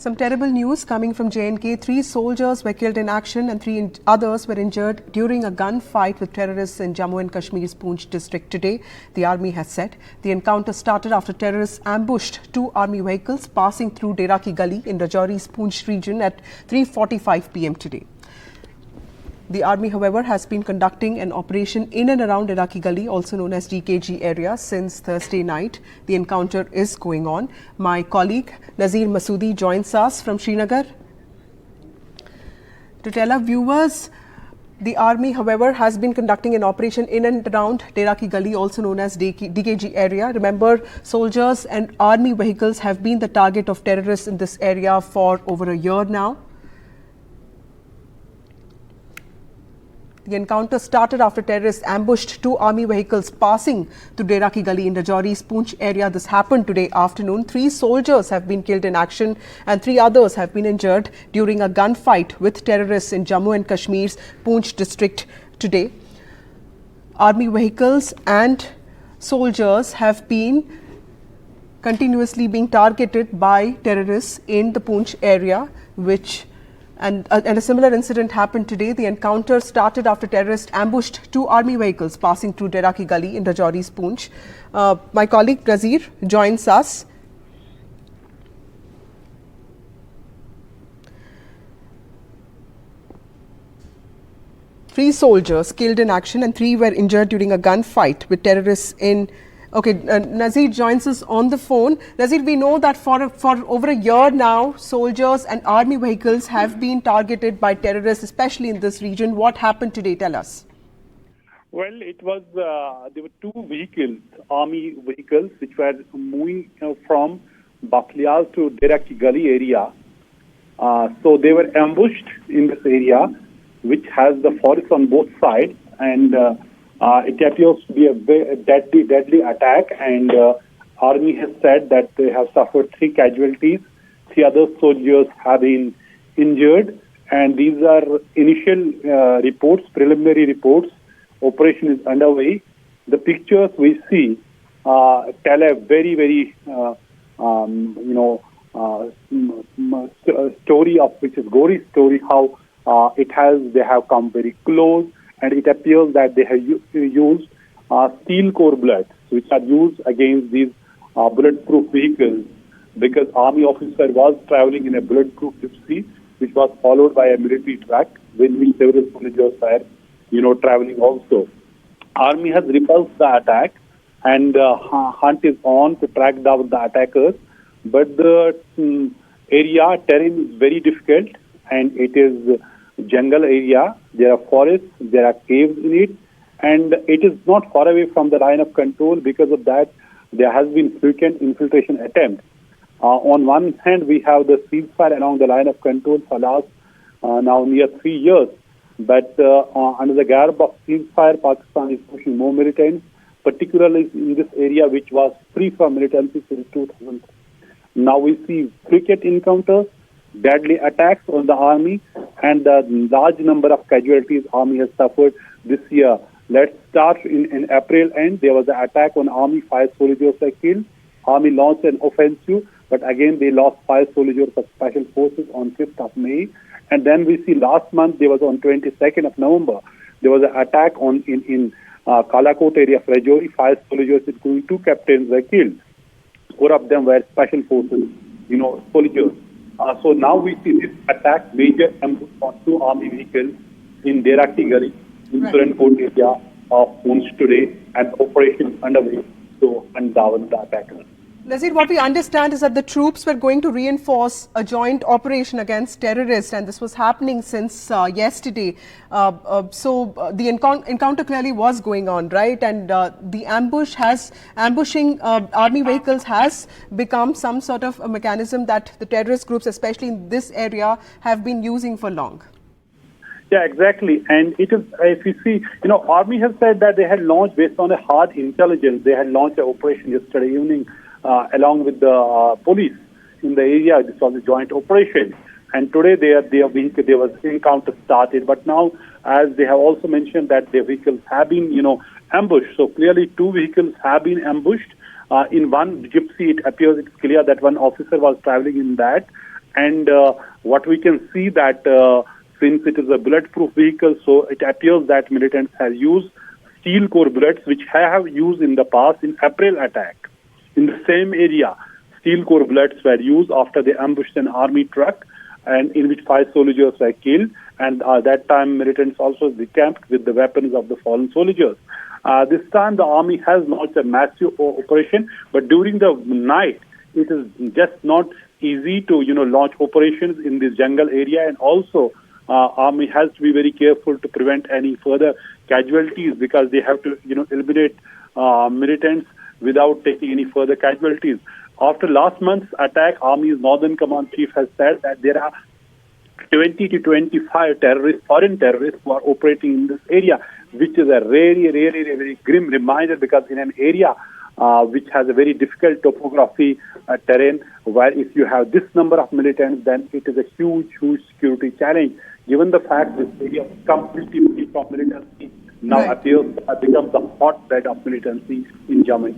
Some terrible news coming from J&K. 3 soldiers were killed in action and 3 others were injured during a gunfight with terrorists in Jammu and Kashmir's Poonch district today, the army has said. The encounter started after terrorists ambushed 2 army vehicles passing through Dera Ki Gali in Rajouri's Poonch region at 3:45 p.m. today. The army, however, has been conducting an operation in and around Dera Ki Gali, also known as DKG area, since Thursday night. The encounter is going on. My colleague Nazir Masoodi joins us from Srinagar to tell our viewers. The army, however, has been conducting an operation in and around Dera Ki Gali, also known as DKG area. Remember, soldiers and army vehicles have been the target of terrorists in this area for over a year now. The encounter started after terrorists ambushed 2 army vehicles passing through Dera Ki Gali in Rajouri's Poonch area. This happened today afternoon. 3 soldiers have been killed in action and 3 others have been injured during a gunfight with terrorists in Jammu and Kashmir's Poonch district today. Army vehicles and soldiers have been continuously being targeted by terrorists in the Poonch area, and a similar incident happened today. The encounter started after terrorists ambushed 2 army vehicles passing through Dera Ki Gali in Rajouri's Poonch. My colleague Nazir joins us. Three soldiers killed in action and 3 were injured during a gunfight with terrorists in... Okay, Nazir joins us on the phone. Nazir, we know that for over a year now, soldiers and army vehicles have been targeted by terrorists, especially in this region. What happened today? Tell us. Well, it was there were 2 vehicles, army vehicles, which were moving from Bakhlial to Dera Ki Gali area. So they were ambushed in this area, which has the forest on both sides, and it appears to be a very deadly attack, and army has said that they have suffered 3 casualties. 3 other soldiers have been injured, and these are initial reports, preliminary reports. Operation is underway. The pictures we see tell a very story of which is gory story, how they have come very close. And it appears that they have used steel core bullets, which are used against these bulletproof vehicles, because army officer was traveling in a bulletproof gypsy, which was followed by a military truck, with which several soldiers were, traveling also. Army has repulsed the attack, and hunt is on to track down the attackers. But the terrain is very difficult, and it is jungle area. There are forests, there are caves in it, and it is not far away from the line of control. Because of that, there has been frequent infiltration attempts. On one hand, we have the ceasefire along the line of control for last now near 3 years. But under the garb of ceasefire, Pakistan is pushing more militants, particularly in this area, which was free from militancy since 2000. Now we see frequent encounters, deadly attacks on the army, and the large number of casualties army has suffered this year. Let's start in April end. There was an attack on army, 5 soldiers were killed. Army launched an offensive, but again they lost 5 soldiers of special forces on 5th of May. And then we see last month, there was on 22nd of November, there was an attack in Kalakot area of Rajouri. 5 soldiers, including 2 captains, were killed. 4 of them were special forces, soldiers. So now we see this attack, major ambush on 2 army vehicles in Dera Ki Gali, in Suranpur area of Poonch today, and operation underway to hunt down the attackers. Nazir, what we understand is that the troops were going to reinforce a joint operation against terrorists, and this was happening since yesterday. So the encounter clearly was going on, right? And the ambushing army vehicles has become some sort of a mechanism that the terrorist groups, especially in this area, have been using for long. Yeah, exactly. And it is, if you see, army has said that they had launched, based on a hard intelligence, they had launched an operation yesterday evening along with the police in the area. This was a joint operation. And today there was encounter started. But now, as they have also mentioned, that their vehicles have been, ambushed. So clearly 2 vehicles have been ambushed. In one gypsy, it appears it's clear that one officer was traveling in that. And what we can see that since it is a bulletproof vehicle, so it appears that militants have used steel core bullets, which have used in the past in April attack. In the same area, steel core bullets were used after they ambushed an army truck, and in which 5 soldiers were killed. And that time, militants also decamped with the weapons of the fallen soldiers. This time, the army has launched a massive operation, but during the night, it is just not easy to launch operations in this jungle area, and also army has to be very careful to prevent any further casualties, because they have to eliminate militants without taking any further casualties. After last month's attack, Army's Northern Command Chief has said that there are 20 to 25 terrorists, foreign terrorists, who are operating in this area, which is a very grim reminder, because in an area which has a very difficult topography terrain, where if you have this number of militants, then it is a huge security challenge. Given the fact this area is completely free from militancy, now appears to have become the hotbed of militancy in Jammu.